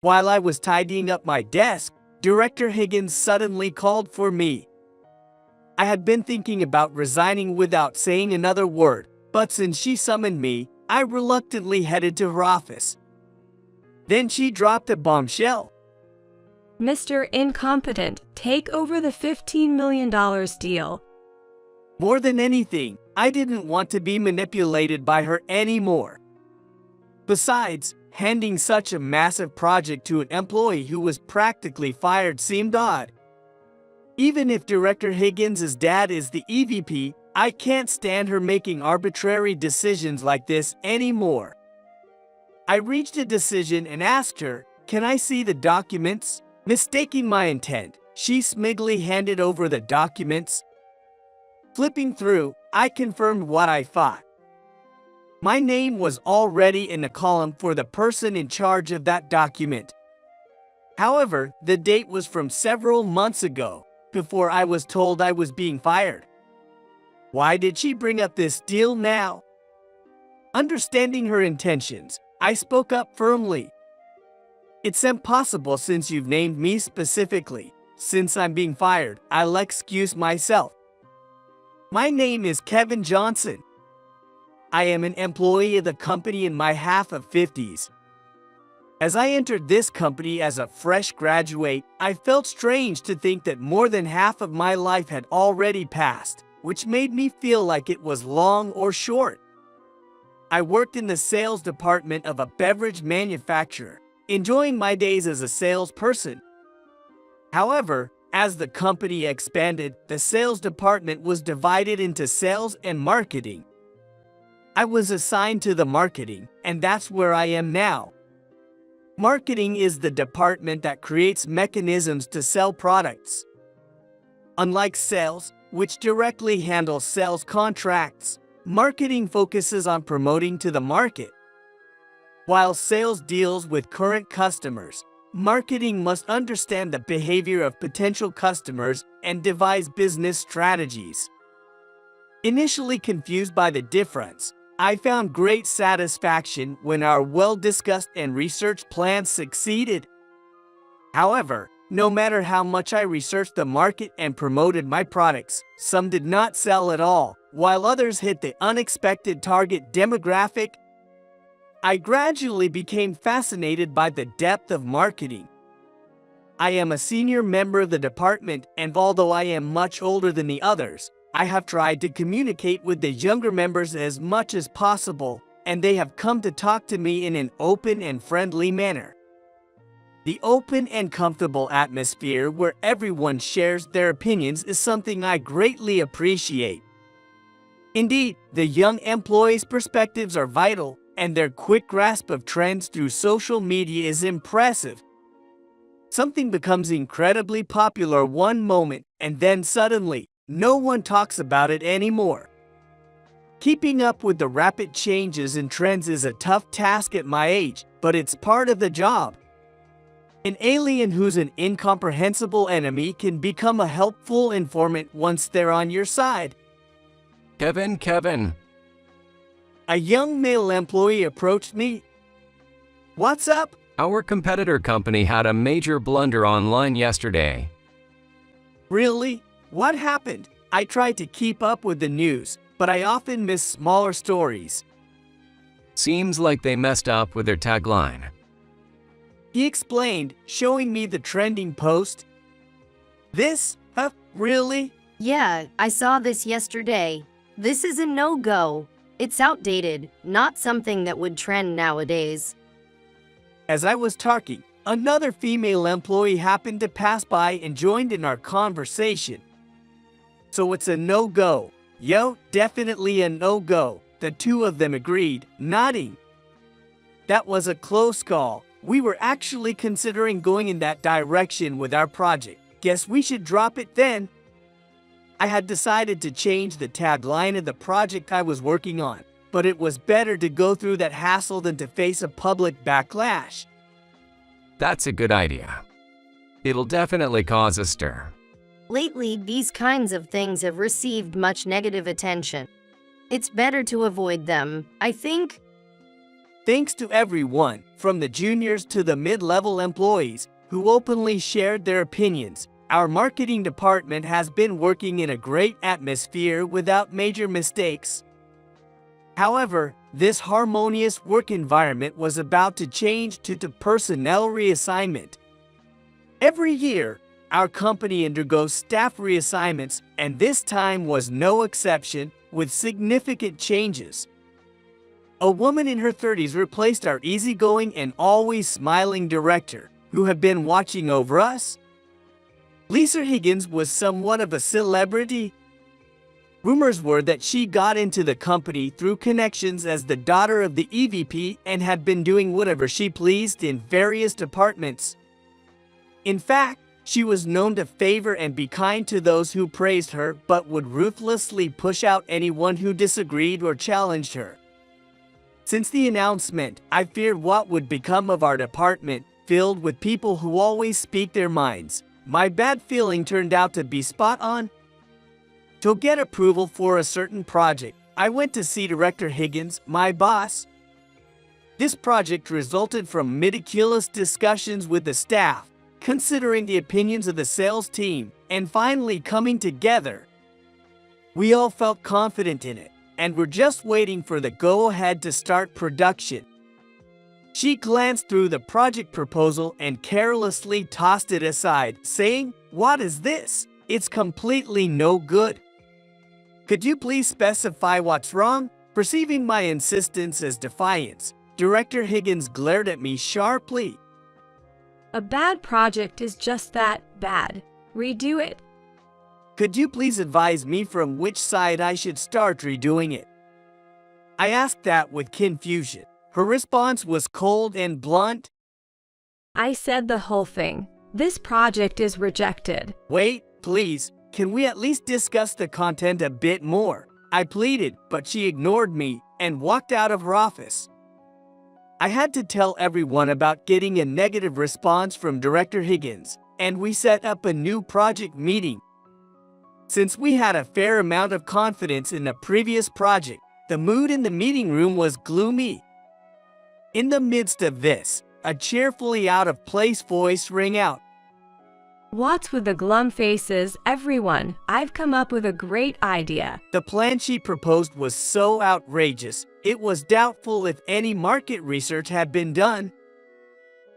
While I was tidying up my desk, Director Higgins suddenly called for me. I had been thinking about resigning without saying another word, but since she summoned me, I reluctantly headed to her office. Then she dropped a bombshell. Mr. Incompetent, take over the $15 million deal. More than anything, I didn't want to be manipulated by her anymore. Besides, handing such a massive project to an employee who was practically fired seemed odd. Even if Director Higgins' dad is the EVP, I can't stand her making arbitrary decisions like this anymore. I reached a decision and asked her, "Can I see the documents?" Mistaking my intent, she smugly handed over the documents. Flipping through, I confirmed what I thought. My name was already in the column for the person in charge of that document. However, the date was from several months ago, before I was told I was being fired. Why did she bring up this deal now? Understanding her intentions, I spoke up firmly. "It's impossible since you've named me specifically. Since I'm being fired, I'll excuse myself. My name is Kevin Johnson. I am an employee of the company in my half of 50s. As I entered this company as a fresh graduate, I felt strange to think that more than half of my life had already passed, which made me feel like it was long or short. I worked in the sales department of a beverage manufacturer, enjoying my days as a salesperson. However, as the company expanded, the sales department was divided into sales and marketing. I was assigned to the marketing, and that's where I am now. Marketing is the department that creates mechanisms to sell products. Unlike sales, which directly handles sales contracts, marketing focuses on promoting to the market. While sales deals with current customers, marketing must understand the behavior of potential customers and devise business strategies. Initially confused by the difference, I found great satisfaction when our well-discussed and researched plans succeeded. However, no matter how much I researched the market and promoted my products, some did not sell at all, while others hit the unexpected target demographic. I gradually became fascinated by the depth of marketing. I am a senior member of the department, and although I am much older than the others, I have tried to communicate with the younger members as much as possible, and they have come to talk to me in an open and friendly manner. The open and comfortable atmosphere where everyone shares their opinions is something I greatly appreciate. Indeed, the young employees' perspectives are vital, and their quick grasp of trends through social media is impressive. Something becomes incredibly popular one moment, and then suddenly, no one talks about it anymore. Keeping up with the rapid changes and trends is a tough task at my age, but it's part of the job. An alien who's an incomprehensible enemy can become a helpful informant once they're on your side. Kevin. A young male employee approached me. "What's up?" Our competitor company had a major blunder online yesterday. "Really? What happened?" I tried to keep up with the news, but I often miss smaller stories. Seems like they messed up with their tagline. He explained, showing me the trending post. "This? Really?" Yeah, I saw this yesterday. This is a no-go. It's outdated, not something that would trend nowadays. As I was talking, another female employee happened to pass by and joined in our conversation. "So it's a no-go." "Yo, definitely a no-go," the two of them agreed, nodding. That was a close call. We were actually considering going in that direction with our project. Guess we should drop it then. I had decided to change the tagline of the project I was working on, but it was better to go through that hassle than to face a public backlash. That's a good idea. It'll definitely cause a stir. Lately, these kinds of things have received much negative attention. It's better to avoid them, I think. Thanks to everyone, from the juniors to the mid-level employees, who openly shared their opinions, our marketing department has been working in a great atmosphere without major mistakes. However, this harmonious work environment was about to change due to personnel reassignment. Every year, our company undergoes staff reassignments, and this time was no exception, with significant changes. A woman in her 30s replaced our easygoing and always smiling director, who had been watching over us. Lisa Higgins was somewhat of a celebrity. Rumors were that she got into the company through connections as the daughter of the EVP and had been doing whatever she pleased in various departments. In fact, she was known to favor and be kind to those who praised her, but would ruthlessly push out anyone who disagreed or challenged her. Since the announcement, I feared what would become of our department, filled with people who always speak their minds. My bad feeling turned out to be spot on. To get approval for a certain project, I went to see Director Higgins, my boss. This project resulted from meticulous discussions with the staff, considering the opinions of the sales team, and finally coming together. We all felt confident in it, and were just waiting for the go-ahead to start production. She glanced through the project proposal and carelessly tossed it aside, saying, "What is this? It's completely no good. Could you please specify what's wrong?" Perceiving my insistence as defiance, Director Higgins glared at me sharply. A bad project is just that, bad. Redo it. Could you please advise me from which side I should start redoing it? I asked that with confusion. Her response was cold and blunt. I said the whole thing. This project is rejected. Wait, please, can we at least discuss the content a bit more? I pleaded, but she ignored me and walked out of her office. I had to tell everyone about getting a negative response from Director Higgins, and we set up a new project meeting. Since we had a fair amount of confidence in the previous project, the mood in the meeting room was gloomy. In the midst of this, a cheerfully out-of-place voice rang out. What's with the glum faces, everyone? I've come up with a great idea. The plan she proposed was so outrageous, it was doubtful if any market research had been done.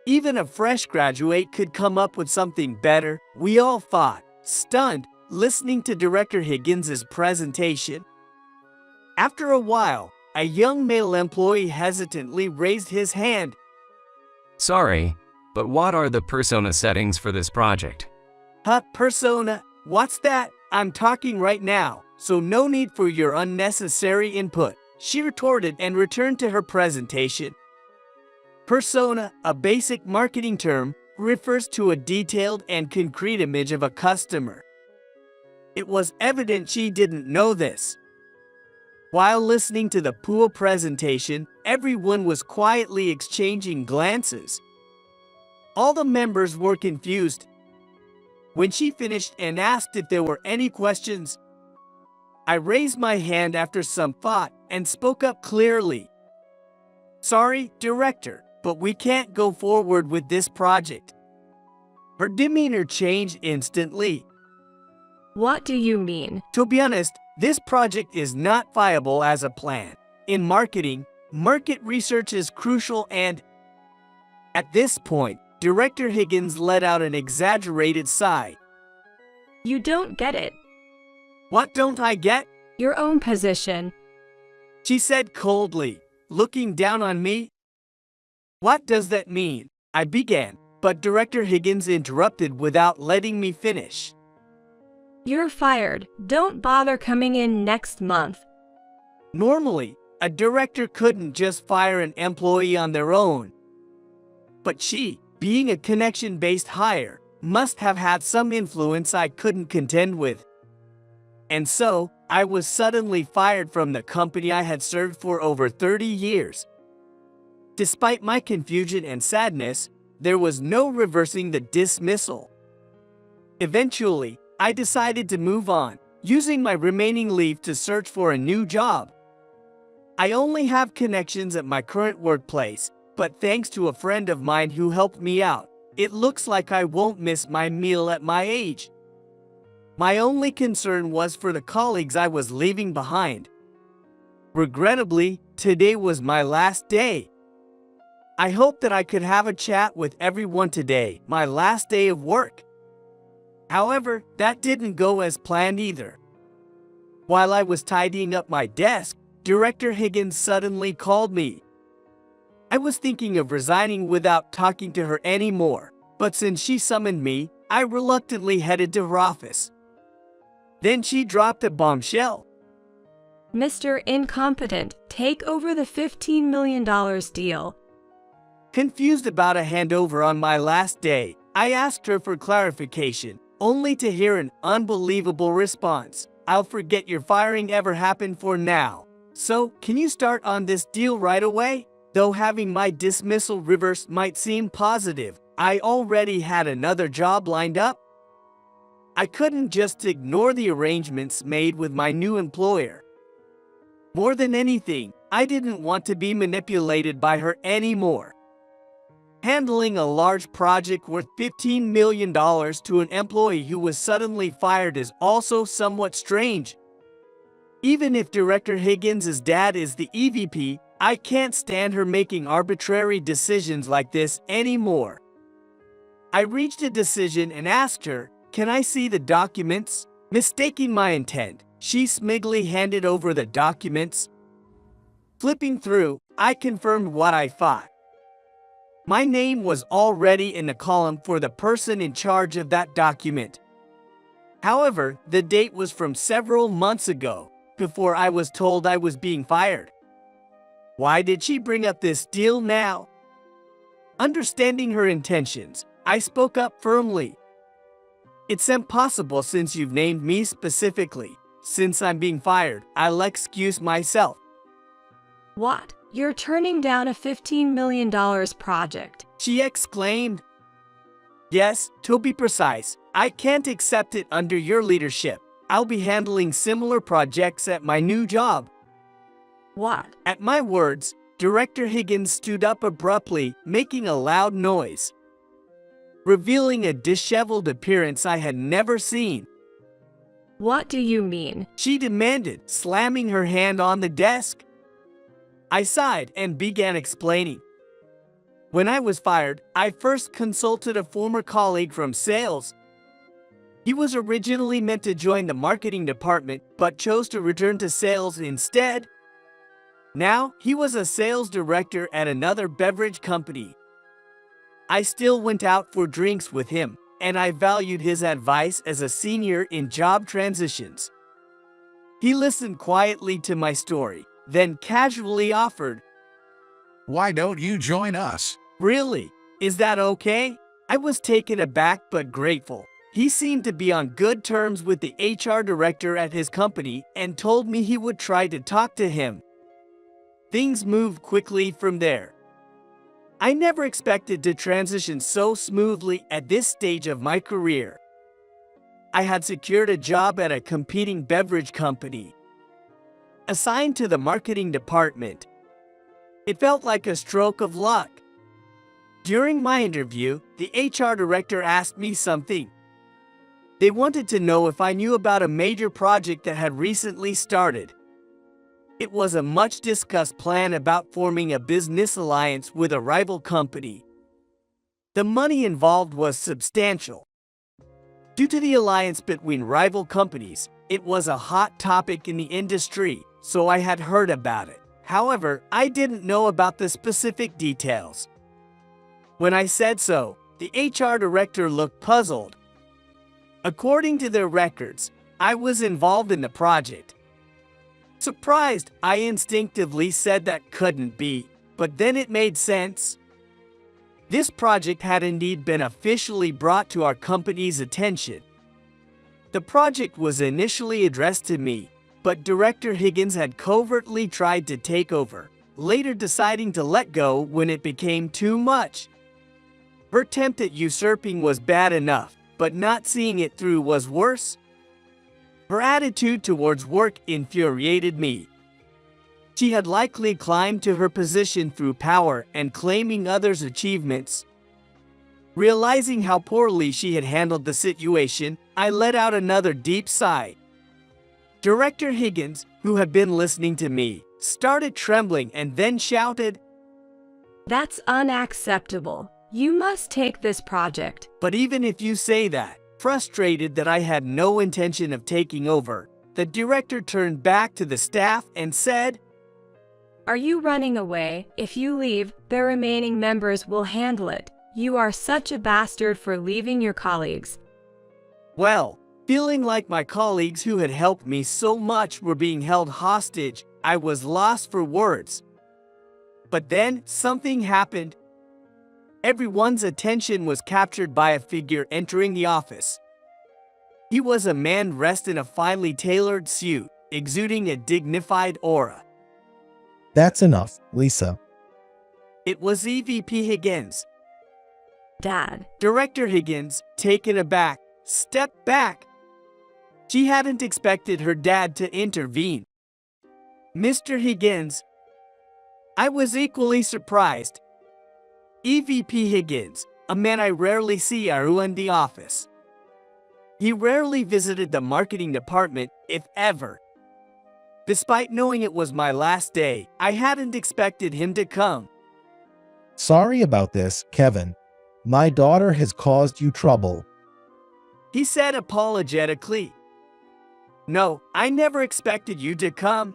Even a fresh graduate could come up with something better, we all thought, stunned, listening to Director Higgins' presentation. After a while, a young male employee hesitantly raised his hand. Sorry, but what are the persona settings for this project? Persona? What's that? I'm talking right now, so no need for your unnecessary input, she retorted and returned to her presentation. Persona, a basic marketing term, refers to a detailed and concrete image of a customer. It was evident she didn't know this. While listening to the poor presentation, everyone was quietly exchanging glances. All the members were confused. When she finished and asked if there were any questions, I raised my hand after some thought and spoke up clearly. Sorry, Director, but we can't go forward with this project. Her demeanor changed instantly. What do you mean? To be honest, this project is not viable as a plan. In marketing, market research is crucial and... At this point, Director Higgins let out an exaggerated sigh. You don't get it. What don't I get? Your own position. She said coldly, looking down on me. What does that mean? I began, but Director Higgins interrupted without letting me finish. You're fired. Don't bother coming in next month. Normally, a director couldn't just fire an employee on their own. But she, being a connection-based hire, must have had some influence I couldn't contend with. And so, I was suddenly fired from the company I had served for over 30 years. Despite my confusion and sadness, there was no reversing the dismissal. Eventually, I decided to move on, using my remaining leave to search for a new job. I only have connections at my current workplace, but thanks to a friend of mine who helped me out, it looks like I won't miss my meal at my age. My only concern was for the colleagues I was leaving behind. Regrettably, today was my last day. I hope that I could have a chat with everyone today, my last day of work. However, that didn't go as planned either. While I was tidying up my desk, Director Higgins suddenly called me. I was thinking of resigning without talking to her anymore, but since she summoned me, I reluctantly headed to her office. Then she dropped a bombshell. Mr. Incompetent, take over the $15 million deal. Confused about a handover on my last day, I asked her for clarification, only to hear an unbelievable response. I'll forget your firing ever happened for now. So, can you start on this deal right away? Though having my dismissal reversed might seem positive, I already had another job lined up. I couldn't just ignore the arrangements made with my new employer. More than anything, I didn't want to be manipulated by her anymore. Handling a large project worth $15 million to an employee who was suddenly fired is also somewhat strange. Even if Director Higgins' dad is the EVP, I can't stand her making arbitrary decisions like this anymore. I reached a decision and asked her, "Can I see the documents?" Mistaking my intent, she smugly handed over the documents. Flipping through, I confirmed what I thought. My name was already in the column for the person in charge of that document. However, the date was from several months ago, before I was told I was being fired. Why did she bring up this deal now? Understanding her intentions, I spoke up firmly. "It's impossible since you've named me specifically. Since I'm being fired, I'll excuse myself." What? You're turning down a $15 million project? She exclaimed. "Yes, to be precise, I can't accept it under your leadership. I'll be handling similar projects at my new job." What? At my words, Director Higgins stood up abruptly, making a loud noise, revealing a disheveled appearance I had never seen. What do you mean? She demanded, slamming her hand on the desk. I sighed and began explaining. When I was fired, I first consulted a former colleague from sales. He was originally meant to join the marketing department, but chose to return to sales instead. Now, he was a sales director at another beverage company. I still went out for drinks with him, and I valued his advice as a senior in job transitions. He listened quietly to my story, then casually offered, "Why don't you join us?" "Really? Is that okay?" I was taken aback but grateful. He seemed to be on good terms with the HR director at his company and told me he would try to talk to him. Things moved quickly from there. I never expected to transition so smoothly at this stage of my career. I had secured a job at a competing beverage company, assigned to the marketing department. It felt like a stroke of luck. During my interview, the HR director asked me something. They wanted to know if I knew about a major project that had recently started. It was a much-discussed plan about forming a business alliance with a rival company. The money involved was substantial. Due to the alliance between rival companies, it was a hot topic in the industry, so I had heard about it. However, I didn't know about the specific details. When I said so, the HR director looked puzzled. According to their records, I was involved in the project. Surprised, I instinctively said that couldn't be, but then it made sense. This project had indeed been officially brought to our company's attention. The project was initially addressed to me, but Director Higgins had covertly tried to take over, later deciding to let go when it became too much. Her attempt at usurping was bad enough, but not seeing it through was worse. Her attitude towards work infuriated me. She had likely climbed to her position through power and claiming others' achievements. Realizing how poorly she had handled the situation, I let out another deep sigh. Director Higgins, who had been listening to me, started trembling and then shouted, That's unacceptable. You must take this project. "But even if you say that," frustrated that I had no intention of taking over, the director turned back to the staff and said, Are you running away? If you leave, the remaining members will handle it. You are such a bastard for leaving your colleagues. Well, feeling like my colleagues who had helped me so much were being held hostage, I was lost for words. But then something happened. Everyone's attention was captured by a figure entering the office. He was a man dressed in a finely tailored suit, exuding a dignified aura. That's enough, Lisa. It was EVP Higgins. Dad. Director Higgins, taken aback, stepped back. She hadn't expected her dad to intervene. Mr. Higgins. I was equally surprised. EVP Higgins, a man I rarely see around the office. He rarely visited the marketing department, if ever. Despite knowing it was my last day, I hadn't expected him to come. Sorry about this, Kevin. My daughter has caused you trouble. He said apologetically. No, I never expected you to come.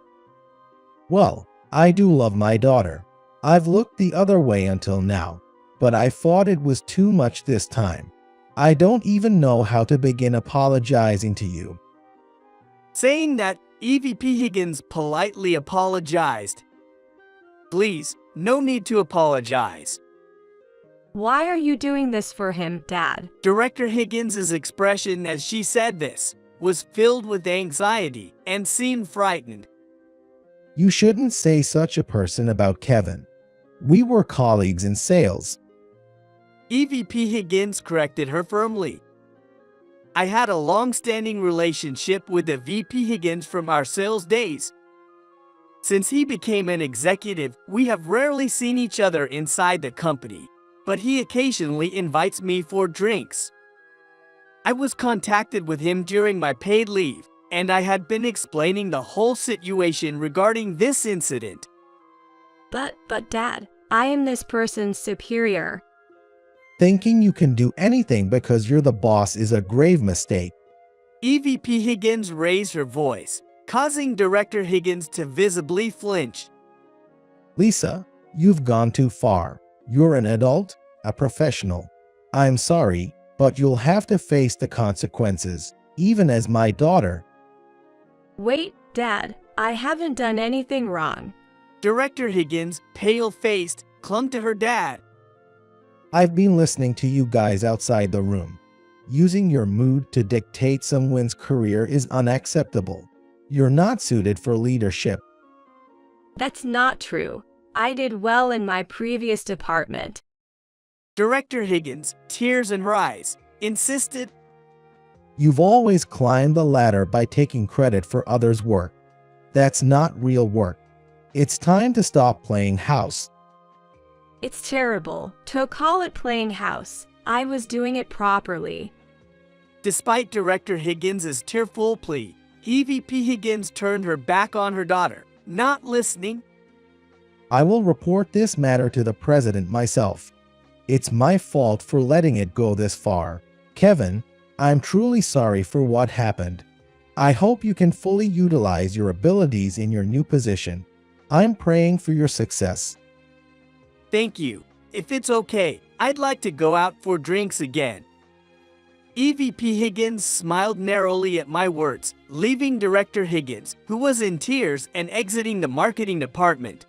Well, I do love my daughter. I've looked the other way until now, but I thought it was too much this time. I don't even know how to begin apologizing to you. Saying that, EVP Higgins politely apologized. Please, no need to apologize. Why are you doing this for him, Dad? Director Higgins's expression as she said this was filled with anxiety and seemed frightened. You shouldn't say such a person about Kevin. We were colleagues in sales. EVP Higgins corrected her firmly. I had a long-standing relationship with the VP Higgins from our sales days. Since he became an executive, we have rarely seen each other inside the company, but he occasionally invites me for drinks. I was contacted with him during my paid leave, and I had been explaining the whole situation regarding this incident. But Dad, I am this person's superior. Thinking you can do anything because you're the boss is a grave mistake. EVP Higgins raised her voice, causing Director Higgins to visibly flinch. Lisa, you've gone too far. You're an adult, a professional. I'm sorry, but you'll have to face the consequences, even as my daughter. Wait, Dad, I haven't done anything wrong. Director Higgins, pale-faced, clung to her dad. I've been listening to you guys outside the room. Using your mood to dictate someone's career is unacceptable. You're not suited for leadership. That's not true. I did well in my previous department. Director Higgins, tears in her eyes, insisted. You've always climbed the ladder by taking credit for others' work. That's not real work. It's time to stop playing house. It's terrible to call it playing house. I was doing it properly. Despite Director Higgins's tearful plea, EVP Higgins turned her back on her daughter, not listening. I will report this matter to the president myself. It's my fault for letting it go this far. Kevin, I'm truly sorry for what happened. I hope you can fully utilize your abilities in your new position. I'm praying for your success. Thank you. If it's okay, I'd like to go out for drinks again. EVP Higgins smiled narrowly at my words, leaving Director Higgins, who was in tears, and exiting the marketing department.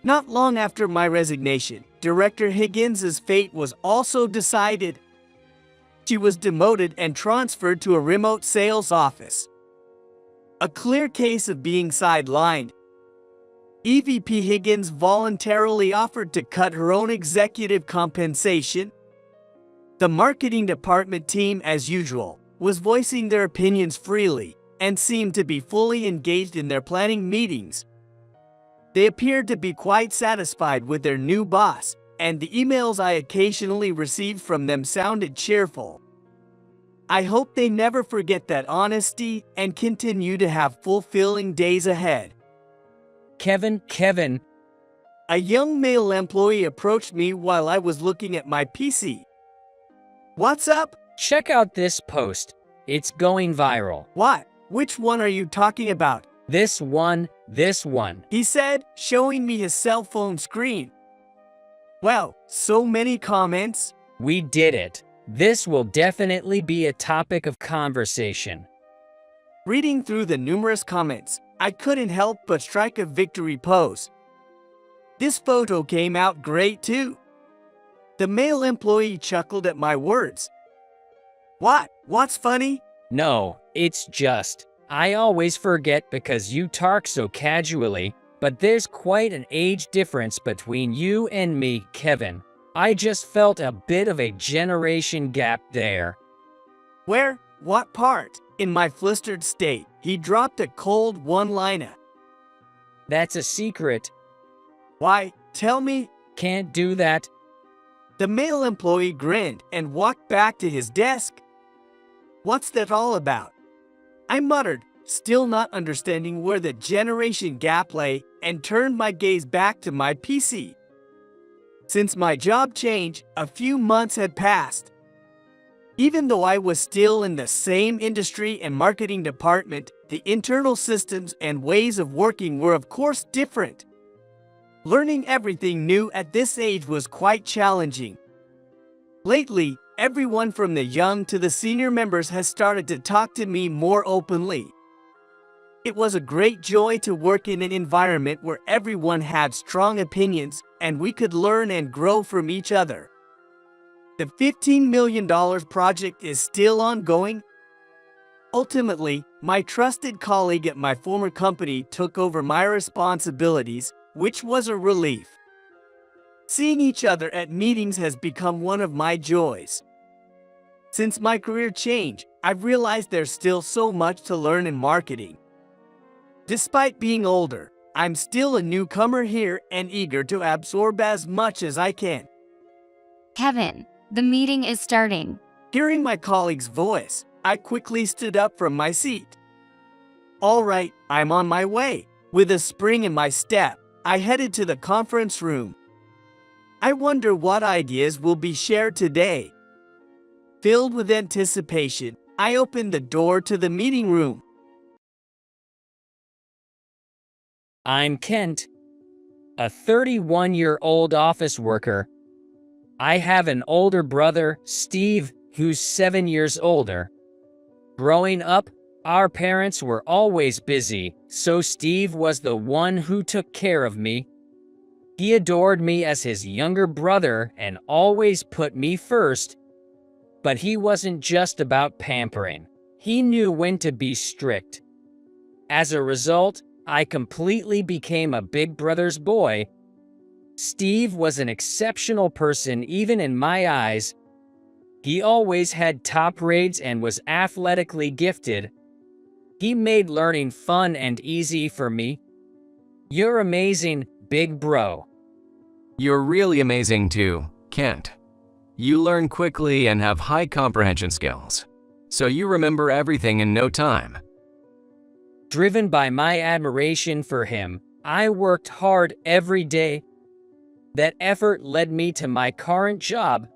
Not long after my resignation, Director Higgins's fate was also decided. She was demoted and transferred to a remote sales office. A clear case of being sidelined. EVP Higgins voluntarily offered to cut her own executive compensation. The marketing department team, as usual, was voicing their opinions freely and seemed to be fully engaged in their planning meetings. They appeared to be quite satisfied with their new boss, and the emails I occasionally received from them sounded cheerful. I hope they never forget that honesty and continue to have fulfilling days ahead. Kevin, A young male employee approached me while I was looking at my PC. What's up? check out this post. It's going viral. What? Which one are you talking about? This one. He said, showing me his cell phone screen. Wow, so many comments. We did it. This will definitely be a topic of conversation. Reading through the numerous comments, I couldn't help but strike a victory pose. This photo came out great too. The male employee chuckled at my words. What's funny? No, it's just, I always forget because you talk so casually, but there's quite an age difference between you and me, Kevin. I just felt a bit of a generation gap there. Where? What part? In my flustered state, he dropped a cold one-liner. That's a secret. Why? Tell me. Can't do that. The male employee grinned and walked back to his desk. What's that all about? I muttered, still not understanding where the generation gap lay, and turned my gaze back to my PC. Since my job change, a few months had passed. Even though I was still in the same industry and marketing department, the internal systems and ways of working were of course different. Learning everything new at this age was quite challenging. Lately, everyone from the young to the senior members has started to talk to me more openly. It was a great joy to work in an environment where everyone had strong opinions and we could learn and grow from each other. The $15 million project is still ongoing. Ultimately, my trusted colleague at my former company took over my responsibilities, which was a relief. Seeing each other at meetings has become one of my joys. Since my career change, I've realized there's still so much to learn in marketing. Despite being older, I'm still a newcomer here and eager to absorb as much as I can. Kevin, the meeting is starting. Hearing my colleague's voice, I quickly stood up from my seat. All right, I'm on my way. With a spring in my step, I headed to the conference room. I wonder what ideas will be shared today. Filled with anticipation, I opened the door to the meeting room. I'm Kent, a 31-year-old office worker. I have an older brother, Steve, who's 7 years older. Growing up, our parents were always busy, so Steve was the one who took care of me. He adored me as his younger brother and always put me first. But he wasn't just about pampering. He knew when to be strict. As a result, I completely became a big brother's boy. Steve was an exceptional person even in my eyes. He always had top grades and was athletically gifted. He made learning fun and easy for me. You're amazing, big bro. You're really amazing too, Kent. You learn quickly and have high comprehension skills, so you remember everything in no time. Driven by my admiration for him, I worked hard every day. That effort led me to my current job.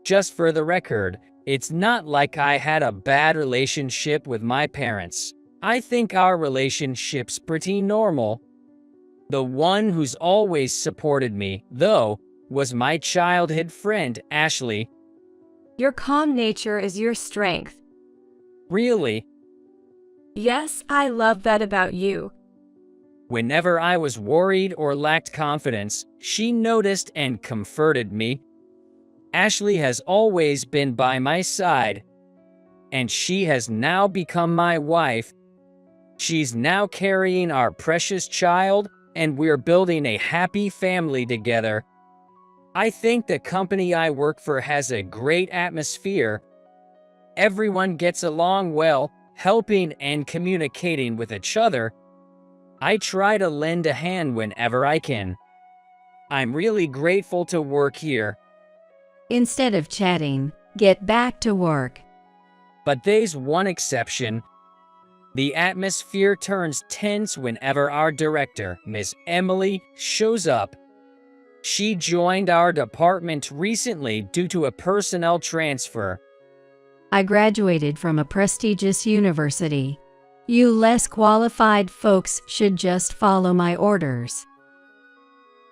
Just for the record, it's not like I had a bad relationship with my parents. I think our relationship's pretty normal. The one who's always supported me, though, was my childhood friend, Ashley. Your calm nature is your strength. Really? Yes, I love that about you. Whenever I was worried or lacked confidence, she noticed and comforted me. Ashley has always been by my side, and she has now become my wife. She's now carrying our precious child, and we're building a happy family together. I think the company I work for has a great atmosphere. Everyone gets along well, helping and communicating with each other. I try to lend a hand whenever I can. I'm really grateful to work here. Instead of chatting, get back to work. But there's one exception. The atmosphere turns tense whenever our director, Miss Emily, shows up. She joined our department recently due to a personnel transfer. I graduated from a prestigious university. You less qualified folks should just follow my orders.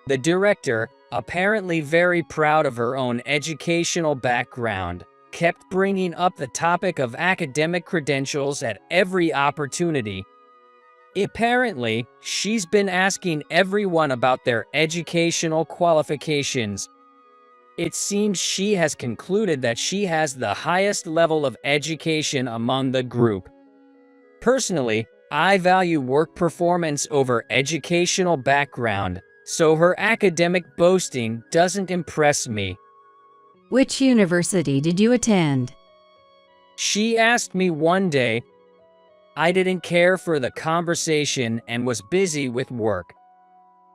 The director, apparently very proud of her own educational background, kept bringing up the topic of academic credentials at every opportunity. Apparently, she's been asking everyone about their educational qualifications. It seems she has concluded that she has the highest level of education among the group. Personally, I value work performance over educational background, so her academic boasting doesn't impress me. Which university did you attend? She asked me one day. I didn't care for the conversation and was busy with work.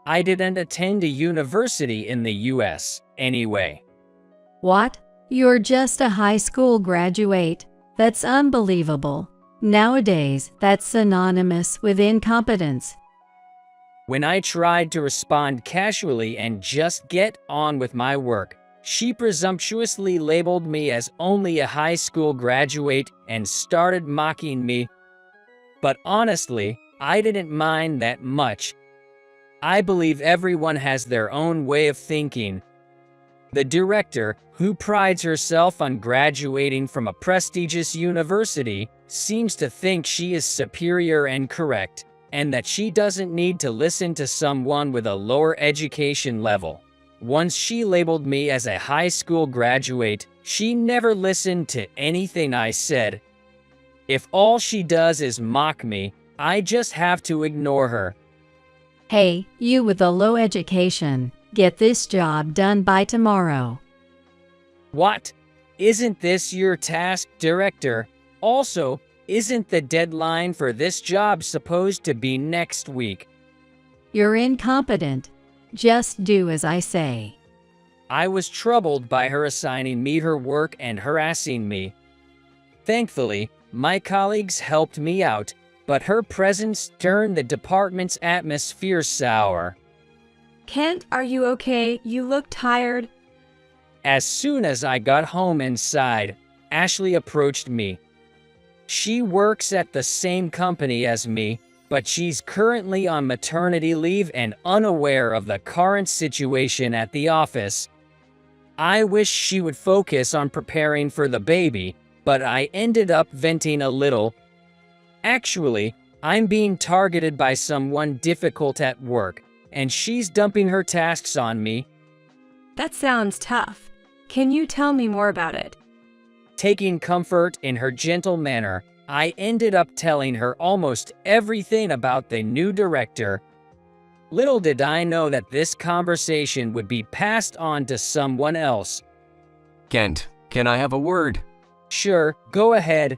I didn't attend a university in the US, anyway. What? You're just a high school graduate? That's unbelievable. Nowadays, that's synonymous with incompetence. When I tried to respond casually and just get on with my work, she presumptuously labeled me as only a high school graduate and started mocking me. But honestly, I didn't mind that much. I believe everyone has their own way of thinking. The director, who prides herself on graduating from a prestigious university, seems to think she is superior and correct, and that she doesn't need to listen to someone with a lower education level. Once she labeled me as a high school graduate, she never listened to anything I said. If all she does is mock me, I just have to ignore her. Hey, you with a low education, get this job done by tomorrow. What? Isn't this your task, director? Also, isn't the deadline for this job supposed to be next week? You're incompetent. Just do as I say. I was troubled by her assigning me her work and harassing me. Thankfully, my colleagues helped me out, but her presence turned the department's atmosphere sour. Kent, are you okay? You look tired. As soon as I got home inside, Ashley approached me. She works at the same company as me, but she's currently on maternity leave and unaware of the current situation at the office. I wish she would focus on preparing for the baby, but I ended up venting a little. Actually, I'm being targeted by someone difficult at work, and she's dumping her tasks on me. That sounds tough. Can you tell me more about it? Taking comfort in her gentle manner, I ended up telling her almost everything about the new director. Little did I know that this conversation would be passed on to someone else. Kent, can I have a word? Sure, go ahead.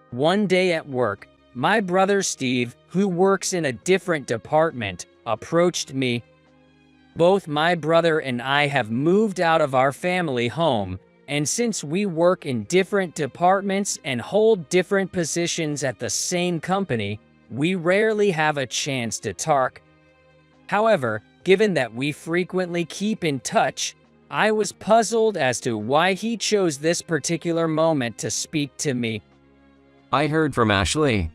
One day at work, my brother Steve, who works in a different department, approached me. Both my brother and I have moved out of our family home, and since we work in different departments and hold different positions at the same company, we rarely have a chance to talk. However, given that we frequently keep in touch, I was puzzled as to why he chose this particular moment to speak to me. I heard from Ashley.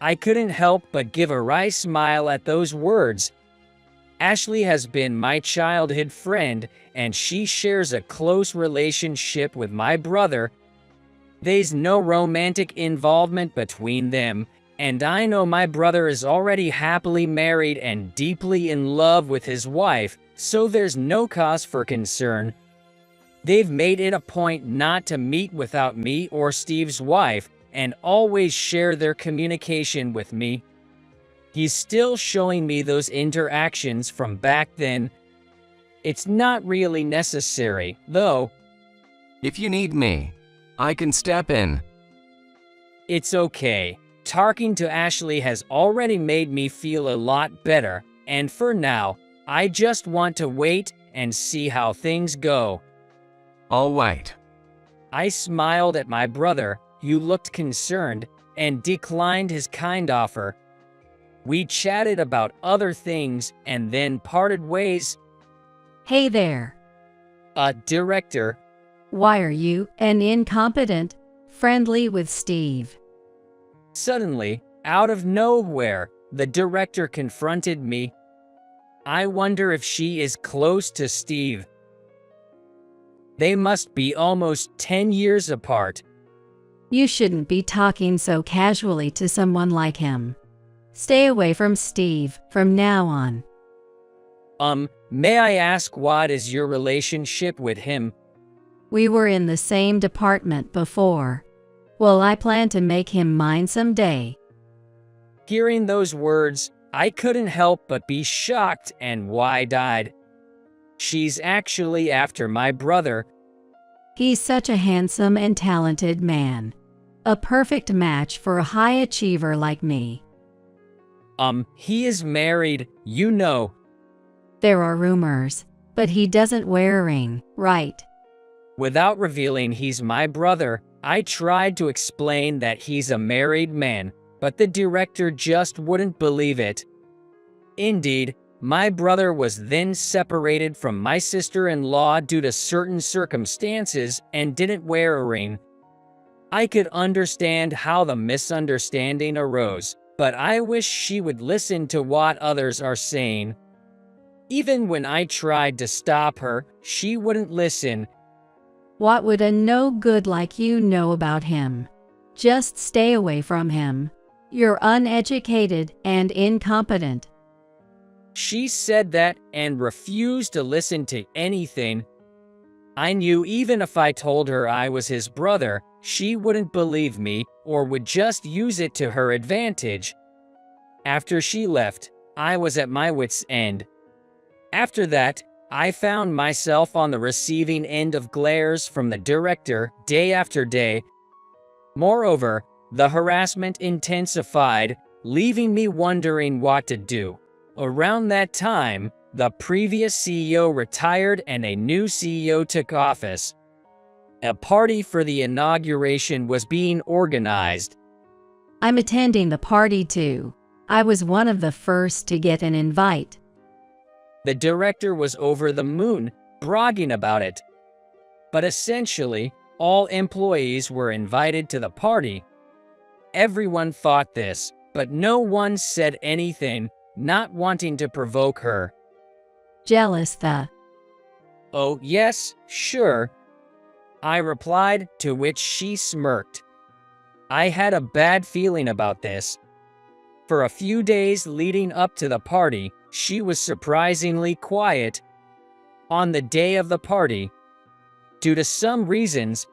I couldn't help but give a wry smile at those words. Ashley has been my childhood friend, and she shares a close relationship with my brother. There's no romantic involvement between them, and I know my brother is already happily married and deeply in love with his wife, so there's no cause for concern. They've made it a point not to meet without me or Steve's wife, and always share their communication with me. He's still showing me those interactions from back then. It's not really necessary, though. If you need me, I can step in. It's okay. Talking to Ashley has already made me feel a lot better, and for now, I just want to wait and see how things go. All right. I smiled at my brother, who looked concerned, and declined his kind offer. We chatted about other things and then parted ways. Hey there. A director, Why are you an incompetent, friendly with Steve? suddenly, out of nowhere, the director confronted me. I wonder if she is close to Steve. They must be almost 10 years apart. You shouldn't be talking so casually to someone like him. Stay away from Steve from now on. May I ask what is your relationship with him? We were in the same department before. Well, I plan to make him mine someday. Hearing those words, I couldn't help but be shocked and wide-eyed. She's actually after my brother. He's such a handsome and talented man. A perfect match for a high achiever like me. He is married, you know. There are rumors, but he doesn't wear a ring, right? Without revealing he's my brother, I tried to explain that he's a married man, but the director just wouldn't believe it. Indeed, my brother was then separated from my sister-in-law due to certain circumstances and didn't wear a ring. I could understand how the misunderstanding arose, but I wish she would listen to what others are saying. Even when I tried to stop her, she wouldn't listen. What would a no good like you know about him? Just stay away from him. You're uneducated and incompetent. She said that and refused to listen to anything. I knew even if I told her I was his brother, she wouldn't believe me or would just use it to her advantage. After she left, I was at my wit's end. After that, I found myself on the receiving end of glares from the director day after day. Moreover, the harassment intensified, leaving me wondering what to do. Around that time, the previous CEO retired and a new CEO took office. A party for the inauguration was being organized. I'm attending the party too. I was one of the first to get an invite. The director was over the moon, bragging about it. But essentially, all employees were invited to the party. Everyone thought this, but no one said anything, not wanting to provoke her. Jealous the. "Oh, yes, sure," I replied, to which she smirked. I had a bad feeling about this. For a few days leading up to the party, she was surprisingly quiet. On the day of the party, due to some reasons,